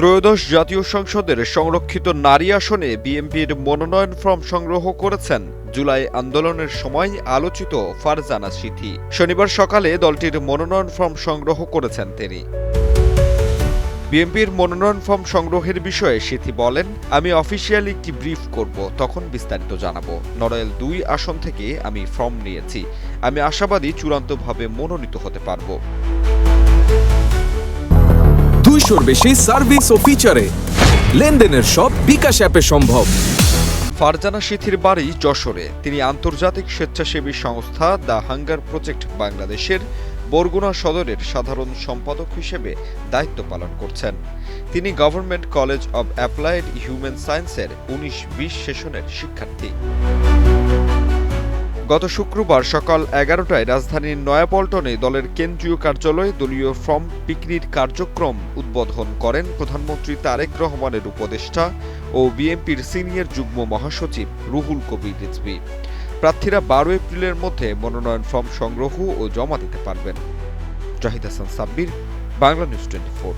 ত্রয়োদশ জাতীয় সংসদের সংরক্ষিত নারী আসনে বিএনপির মনোনয়ন ফর্ম সংগ্রহ করেছেন জুলাই আন্দোলনের সময় আলোচিত ফারজানা সিথি। শনিবার সকালে দলটির মনোনয়ন ফর্ম সংগ্রহ করেছেন তিনি। বিএনপির মনোনয়ন ফর্ম সংগ্রহের বিষয়ে সিথি বলেন, আমি অফিসিয়ালি একটি ব্রিফ করব, তখন বিস্তারিত জানাবো। নড়াইল ২ আসন থেকে আমি ফর্ম নিয়েছি। আমি আশাবাদী চূড়ান্তভাবে মনোনীত হতে পারব। 200-র বেশি সার্ভিস ও ফিচারে লেনদেনের সব বিকাশ অ্যাপে সম্ভব। ফারজানা সিথির বাড়ি যশোরে। তিনি আন্তর্জাতিক স্বেচ্ছাসেবী সংস্থা দ্য হাঙ্গার প্রজেক্ট বাংলাদেশের বরগুনা সদরের সাধারণ সম্পাদক হিসেবে দায়িত্ব পালন করছেন। তিনি government college of applied human সায়েন্সের ১৯-২০ সেশনের শিক্ষার্থী। গত শুক্রবার সকাল ১১টায় রাজধানীর নয়াপল্টনে দলের কেন্দ্রীয় কার্যালয়ে দলীয় ফর্ম বিক্রির কার্যক্রম উদ্বোধন করেন প্রধানমন্ত্রী তারেক রহমানের উপদেষ্টা ও বিএনপির সিনিয়র যুগ্ম মহাসচিব রুহুল কবির রিজভী। প্রার্থীরা ১২ এপ্রিলের মধ্যে মনোনয়ন ফর্ম সংগ্রহ ও জমা দিতে পারবেন। জাহিদ হাসান সাব্বির, বাংলা নিউজ 24।